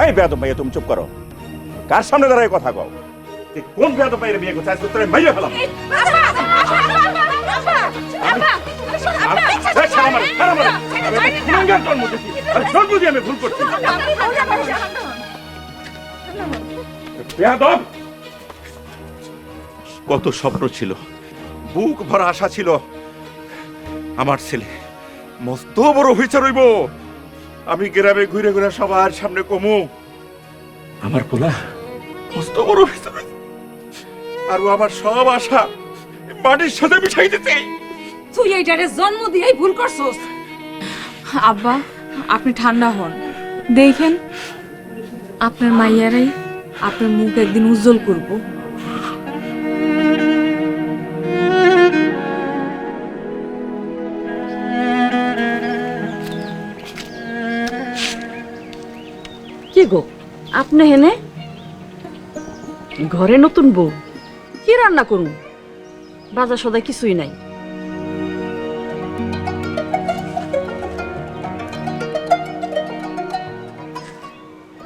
এই বেয়াদব মাইয়া, তুমি চুপ করো। কার সামনে দাঁড়ায় কথা কও? তুই কোন বেয়াদব মাইয়ের বিয়ে করছিস? আজকে তোরে মাইরা ফেলাম। আমি ভুল করছি। বেয়াদব! কত স্বপ্ন ছিল, বুক ভরা আশা ছিল, আমার ছেলে মস্ত বড় অফিসার হইব। আমি গ্রামে ঘুরে ঘুরে সবার সামনে কমু আমার পোলা মস্ত বড় অফিসার হইব। আর আমার সব আশা মাটির সাথে মিশাই দিতে। তুই এইটারে জন্ম দিয়েই ভুল করছস। আব্বা, আপনি ঠান্ডা হন, দেখেন আপনার মাইয়ারাই আপনার মুখ একদিন উজ্জ্বল করব। কি গো আপনি হেনে ঘরে নতুন বউ, কি রান্না করুন? বাজার সদাই কিছুই নাই।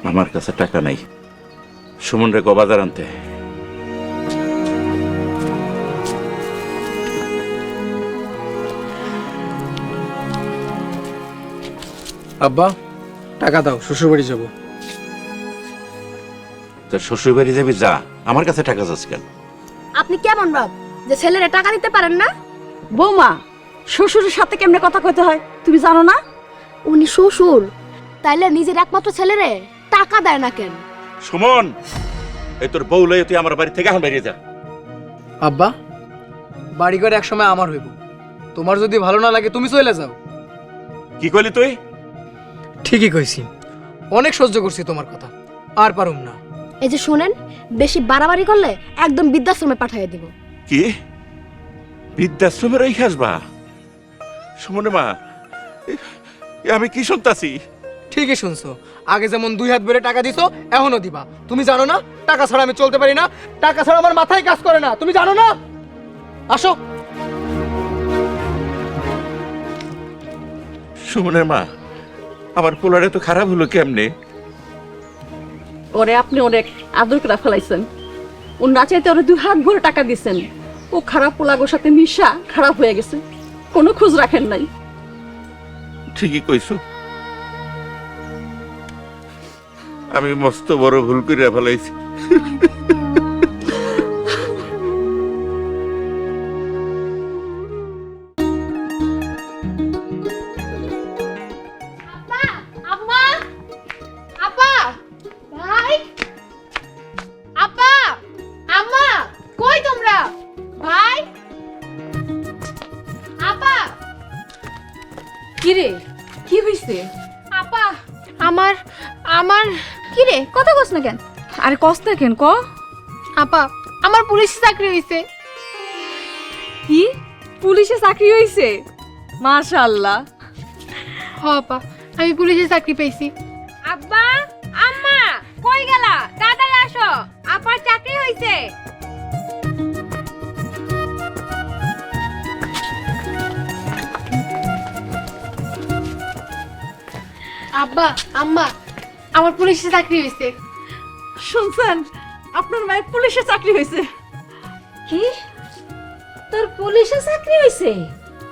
আমার কাছে টাকা নাই, সুমন রে বাজার আনতে। আব্বা টাকা দাও, শ্বশুর বাড়ি যাবো। তোর শ্বশুর বাড়ি যাবি, যা। আমার কাছে টাকা যাচ্ছে কেন? আপনি কেমন বাপ যে ছেলেরে টাকা দিতে পারেন না? বৌমা, শ্বশুরের সাথে কেমনে কথা কইতে হয় তুমি জানো না? উনি শ্বশুর, তাইলে নিজের একমাত্র ছেলেরে টাকা দেয় না কেন? সুমন, এই তোর বউ লয়ে তুই আমার বাড়ি থেকে এখন বেরিয়ে যা। আব্বা, বাড়িঘর এক সময় আমার হইব, তোমার যদি ভালো না লাগে তুমি চলে যাও। কি কইলি তুই? ঠিকই কইছি, অনেক সহ্য করছি তোমার কথা, আর পারুম না। এই যে শোনেন, বেশি বাড়াবাড়ি করলে একদম বৃদ্ধাশ্রমে পাঠিয়ে দিব। কি বৃদ্ধাশ্রমে রেখে আসবা? সুমনে মা, আমি কি শুনতাছি? ঠিকই শুনছো, আগে যেমন 2 হাত ভরে টাকা দিছো এখনো দিবা। তুমি জানো না টাকা ছাড়া আমি চলতে পারি না? টাকা ছাড়া আমার মাথায় কাজ করে না, তুমি জানো না? আসো। সুমনের মা, আমার পোলারে তো খারাপ হলো কেমনে? ওরে আপনি অনেক আদর করে ফেলাইছেন, ও না চাইতে ওরে 2 হাত ভরে টাকা দিছেন। ও খারাপ পোলাগোর সাথে মিশা খারাপ হয়ে গেছে, কোনো খোঁজ রাখেন নাই। ঠিকই কইছো, আমি মস্ত বড় ভুল করে ফেলাইছি। আম্মা, আপা, ভাই, আপা, আম্মা, কই তোমরা? ভাই, আপা, কি রে, কি হইছে? আপা, আমার আমার কি রে কথা কস না কেন? আরে কষ্ট কেন ক? আপা, আমার পুলিশে চাকরি হইছে। কি পুলিশে চাকরি হইছে? মাশাআল্লাহ। হ আপা, আমি পুলিশে চাকরি পেয়েছি। আব্বা, আম্মা, কই গেলা? তাড়াতাড়ি আসো, আপার চাকরি হইছে। আব্বা, আম্মা, আমার পুলিশে চাকরি হইছে। শুনছেন, আপনার মায়ের পুলিশে চাকরি হয়েছে। কি তোর পুলিশে চাকরি হইছে?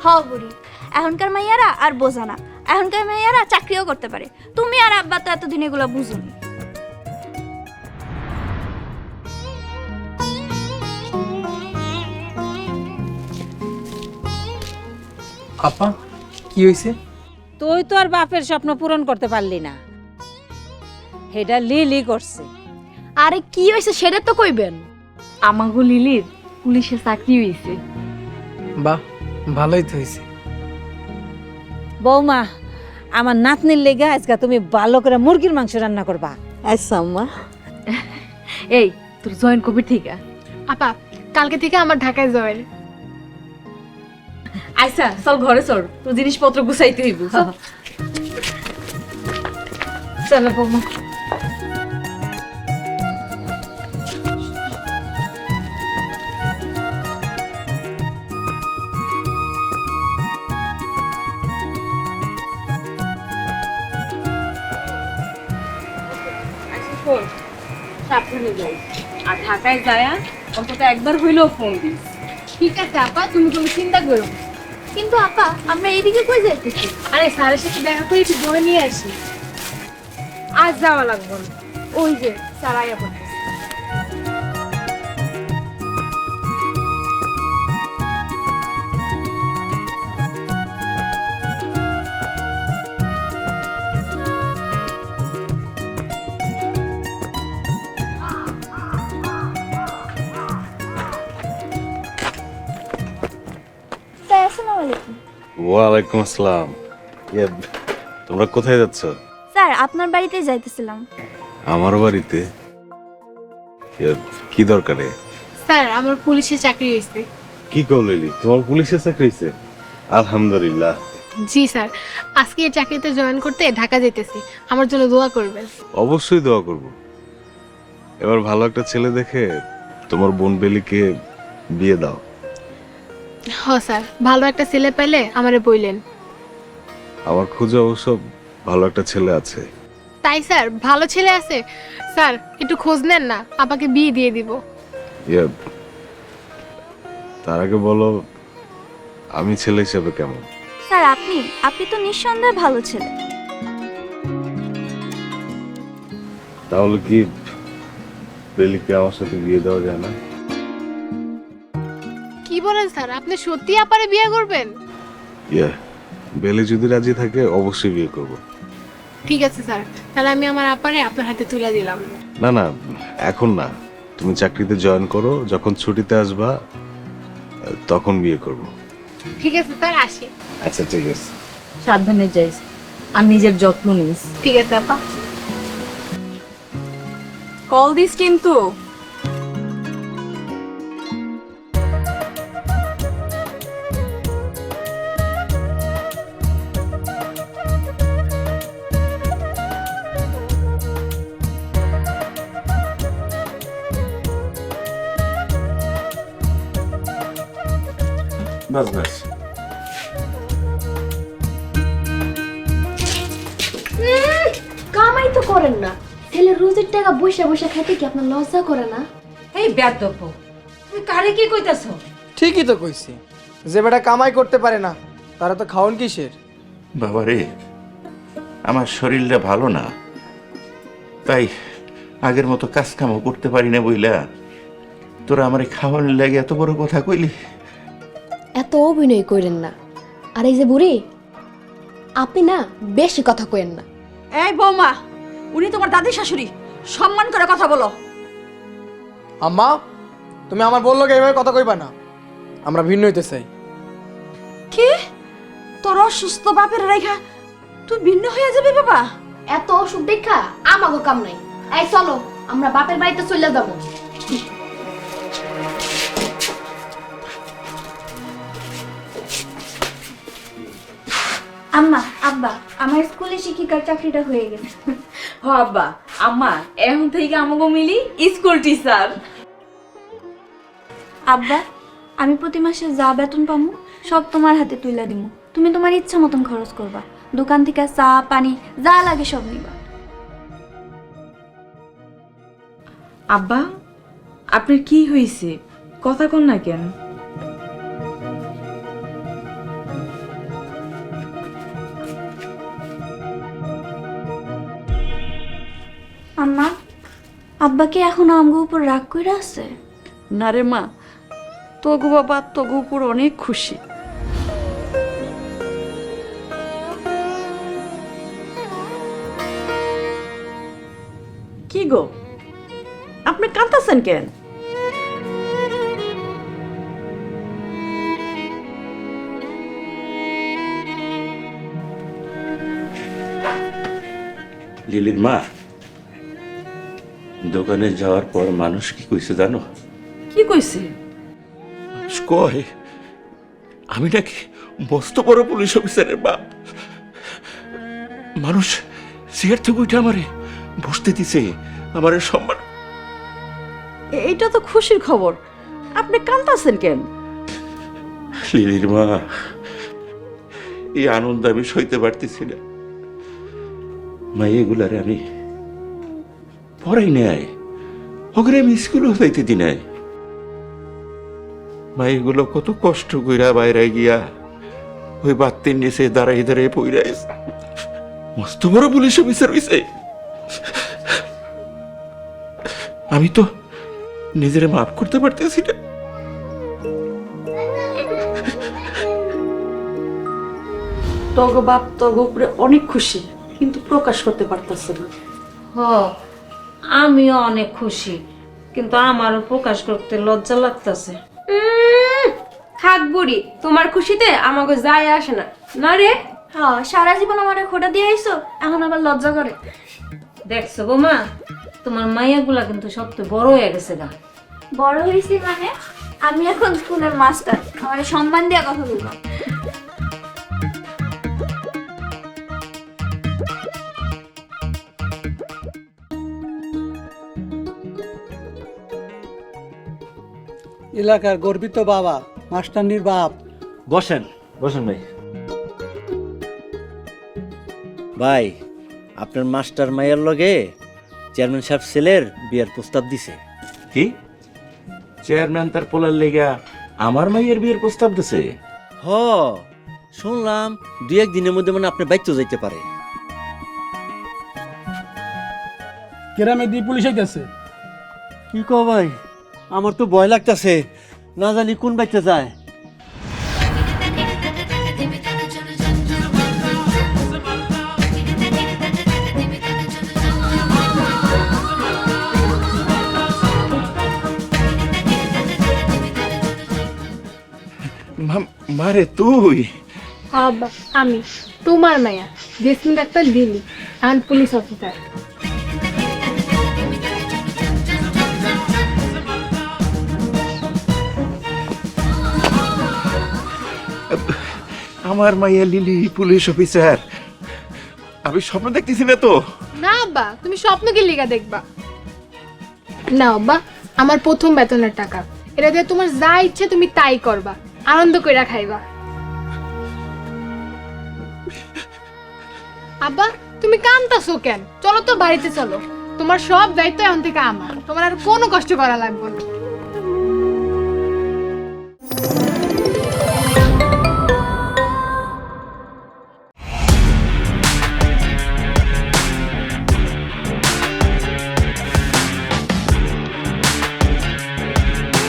হ বুড়ি, এখনকার মাইয়ারা আর বোঝা না, এখনকার মাইয়ারা চাকরিও করতে পারে। তুমি আর আব্বা তো এতদিন এগুলো বুঝুনি। আপা কি হয়েছে? তুই তো আর বাপের স্বপ্ন পূরণ করতে পারলি না, এটা লিলি করছে। আরে কি হয়েছে সেটা তো কইবেন। আমাগো লিলির পুলিশে চাকরি হয়েছে। বাহ, ভালোই তো হয়েছে। বৌমা, আমার নাতনির লেগে আজকে তুমি ভালো করে মুরগির মাংস রান্না করবা। আচ্ছা আম্মা। এই তোর জয়েন কবে থেকে? আপা কালকে থেকে আমার ঢাকায় জয়েন। আচ্ছা চল ঘরে চল, তোর জিনিসপত্র গুছাইতে হইব। চলো বৌমা। সাবধানে যাই, আর ঢাকায় যায়া অন্তত একবার হইলেও ফোন দিস। ঠিক আছে আপা, তুমি কোনো চিন্তা করো না। কিন্তু আপা আমরা এইদিকে কই যাইতেছি? আরে স্যারের সাথে দেখা করে একটু বই নিয়ে আসি। আজ যাওয়া লাগবে না, ওই যে স্যার আয়া পড়তেছে। স্যার আসসালামু আলাইকুম। ওয়ালাইকুম আসসালাম। তোমরা কোথায় যাচ্ছ? স্যার আপনার বাড়িতে যাইতেছিলাম। আমার বাড়িতে? কি দরকারে? স্যার আমার পুলিশে চাকরি হয়েছে। কি করলি? তোমার পুলিশের চাকরি হয়েছে? আলহামদুলিল্লাহ। জি স্যার, আজকে এই চাকরিতে জয়েন করতে ঢাকা যেতেছি, আমার জন্য দোয়া করবেন। অবশ্যই দোয়া করব। এবার ভালো একটা ছেলে দেখে তোমার বোন বেলিকে বিয়ে দাও। হ স্যার, ভালো একটা ছেলে পেলে আমারে বইলেন। আমার খুঁজে অবশ্য ভালো একটা ছেলে আছে। তাই স্যার, ভালো ছেলে আছে? স্যার একটু খোঁজ নেন না, আপাকে বিয়ে দিয়ে দিব। তার আগে বলো আমি ছেলে হিসেবে কেমন? স্যার আপনি তো নিঃসন্দেহে ভালো ছেলে। তাহলে কি বেলিকে আমার সাথে বিয়ে দেওয়া যায় না? কি বলেন স্যার, আপনি সত্যি আপারে বিয়ে করবেন? বেলি যদি রাজি থাকে অবশ্যই বিয়ে করব। ঠিক আছে স্যার, তাহলে আমি আমার আপারে আপনার হাতে তুলে দিলাম। না না, এখন না, তুমি চাকরিতে জয়েন করো, যখন ছুটিতে আসবা তখন বিয়ে করব। ঠিক আছে স্যার, আসি। আচ্ছা ঠিক আছে। সাবধানে যাইস, আর নিজের যত্ন নিস। ঠিক আছে আপা। কল দিস কিন্তু। বাস বাস। কামাই তো করেন না, ছেলে রোজের টাকা বসে বসে খাইতে কি আপনার লজ্জা করে না? এই বেয়াদব, তুমি কারে কি কইতাছ? ঠিকই তো কইছি, যে বেটা কামাই করতে পারে না তারা তো খাওন কিসের? বাবা রে, আমার শরীরটা ভালো না, তাই আগের মতো কাজ কামও করতে পারি না বইলা তোরা আমার খাওয়ানোর লাগে এত বড় কথা কইলি। এত অভিনয় করেন না। আর এই যে বুড়ি, আপনি না বেশি কথা কইেন না। এই বৌমা, উনি তোমার দাদি শাশুড়ি, সম্মান করে কথা বলো। আম্মা, তুমি আমার বললো এইভাবে কথা কইবা না, আমরা ভিন্ন হইতে চাই। কি তোর অসুস্থ বাপের রেখা তুই ভিন্ন হয়ে যাবি বাবা? এত অসুখ দেখা আমাগো কাম নাই। এই চলো আমরা বাপের বাড়িতে চলে যাব। আম্মা আব্বা, আমার স্কুলে শিক্ষিকার চাকরিটা হয়ে গেছে। হ আব্বা, আম্মা এখন থেকে আমাকে মিলি স্কুল টিচার। আব্বা, আমি প্রতি মাসে যা বেতন পামু সব তোমার হাতে তুইলা দিমু। তুমি তোমার ইচ্ছা মতন খরচ করবা, দোকান থেকে চা পানি যা লাগে সব নিবা। আব্বা আপনার কি হয়েছে, কথা কন না কেন? আম্মা, আব্বা কি এখনো আমগো উপর রাগ কইরা আছে? না রে মা, তগু বাবা তগু উপর অনেক খুশি। কি গো, আপনি কাঁদতেছেন কেন? লিলির মা, দোকানে যাওয়ার পর মানুষ কি কইছে জানো? কি কইছে? মানুষ কয় আমি নাকি মস্ত বড় পুলিশ অফিসারের বাপ। মানুষ চেয়ার থেকে উঠে আমারে বসতে দিছে, আমারে সম্মান। এইটা তো খুশির খবর, আপনি কাঁদতেছেন কেন? লিলির মা, এই আনন্দ আমি সইতে পারতেছি না। মাইয়েগুলারে আমি পড়াই নাই, ওখানে আমি স্কুলেও যাইতে দি নাই। মাইগুলো কত কষ্ট কইরা বাইরে গিয়া ওই বাত্তির নিচে দাঁড়াই দাঁড়াই পইরা মস্ত বড় পুলিশ অফিসার হইছে। আমি তো নিজেরে মাফ করতে পারতেছি না। তগ বাপ তগ উপরে অনেক খুশি, কিন্তু প্রকাশ করতে পারতেছে না। হ, আমিও অনেক খুশি, কিন্তু আমারও প্রকাশ করতে লজ্জা লাগতেছে। থাক বুড়ি, তোমার খুশিতে আমাকে যায় আসে না। না রে, হ্যাঁ, সারা জীবন আমার খোটা দিয়ে আইছো, এখন আবার লজ্জা করে। দেখছো গো মা, তোমার মাইয়াগুলা কিন্তু সবচেয়ে বড় হয়ে গেছে গা। বড় হয়েছি মানে আমি এখন স্কুলের মাস্টার, আমার সম্মান দিয়ে কথা বলবো। এলাকার গর্বিত বাবা, মাস্টারনির বাপ। বসেন বসেন ভাই। ভাই, আপনার মাস্টার মাইয়ার লগে চেয়ারম্যান সাহেব ছেলের বিয়ের প্রস্তাব দিছে। কি? চেয়ারম্যান তার পোলার লেগা আমার মাইয়ের বিয়ের প্রস্তাব দিছে? হ, শুনলাম 2-1 দিনের মধ্যে মানে আপনি বাইতে যাইতে পারে। গ্রামে দিয়ে পুলিশ আইতেছে। কি কো ভাই, আমার তো ভয় লাগতেছে, না জানি কোন বাইতে যায়। মারে তুই? আব্বা, আমি তোমার মায়া জেসমিন ডাক্তার লিলি, এখন পুলিশ অফিসার। আমার মাইয়া লিলি পুলিশ অফিসার? আমি স্বপ্ন দেখতেছি না তো? না আব্বা, তুমি স্বপ্নকে লিগা দেখবা না আব্বা। আমার প্রথম বেতনের টাকা, এটা দিয়ে তোমার যা ইচ্ছে তুমি তাই করবা, আনন্দ কইরা খাইবা। আব্বা, তুমি কাঁদতাছো কেন? চলো তো বাড়িতে চলো, তোমার সব দায়িত্ব এখন থেকে আমার, তোমার আর কোনো কষ্ট করা লাগবে না।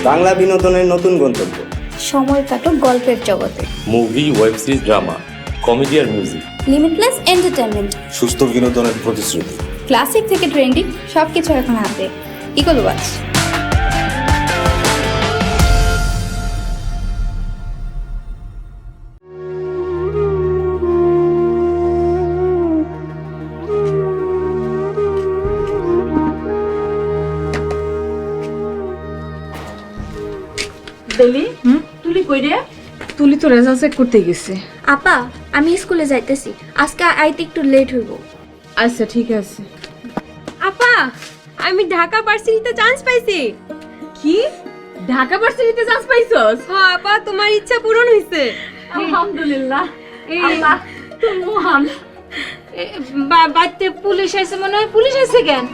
বাংলা বিনোদনের নতুন গন্তব্য। সময় কাটুক গল্পের জগতে। Movie, web series, drama, comedy আর মিউজিক। Limitless entertainment. সুস্থ বিনোদনের প্রতিশ্রুতি। ক্লাসিক থেকে ট্রেন্ডিং সবকিছু এখন হাতে। Eagle watch. দেলি, তুলি কই রে? তুলি তো রেজাল্ট চেক করতে গেছে। আপা, আমি স্কুলে যাইতেছি, আজকে আইতে একটু লেট হইব। আচ্ছা ঠিক আছে। আপা, আমি ঢাকা ভার্সিটিতে চান্স পাইছি। কি? ঢাকা ভার্সিটিতে চান্স পাইছস? হ্যাঁ আপা, তোমার ইচ্ছা পূরণ হইছে। আলহামদুলিল্লাহ, আল্লাহ তুমি মহান। বাড়িতে পুলিশ আছে মনে হয়। পুলিশ আছে কেন?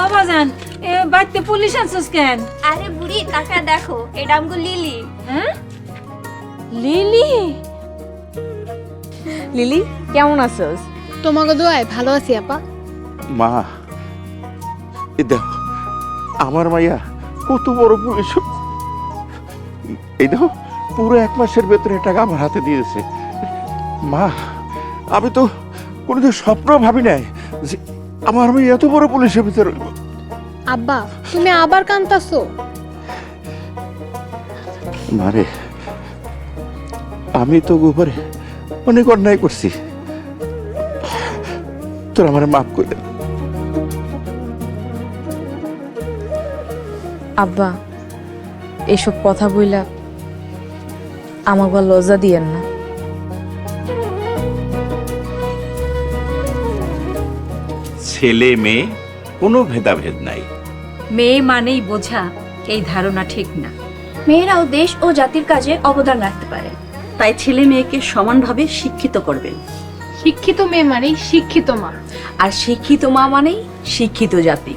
ও বাজান, বাড়িতে পুলিশ আনছস কেন? আরে বুড়ি, টাকা দেখো, এটা আমগো লিলি। হ্যাঁ, লিলি। লিলি, কেমন আছস? তোমাকে দোয়ায় ভালো আছি আপা। মা, এ দেখো আমার মাইয়া কত বড় পুলিশ। এই দেখো পুরো 1 মাসের বেতনের টাকা আমার হাতে দিয়েছে। মা, আমি তো কোনোদিন স্বপ্ন ভাবি নাই যে আমার মেয়ে এত বড় পুলিশের ভিতরে রইব। আব্বা তুমি আবার কান্তাছো? মারে, আমি তো উপরে অনেক অন্যায় করছি, তোর আমার মাফ করে দে। আব্বা, এসব কথা বইলা আমাকে লজ্জা দিয়েন না। ছেলে মেয়ে কোনো ভেদাভেদ নাই। মেয়ে মানেই বোঝা, এই ধারণা ঠিক না। মেয়েরাও দেশ ও জাতির কাজে অবদান রাখতে পারে। তাই ছেলে মেয়েকে সমানভাবে শিক্ষিত করবেন। শিক্ষিত মেয়ে মানেই শিক্ষিত মা, আর শিক্ষিত মা মানেই শিক্ষিত জাতি।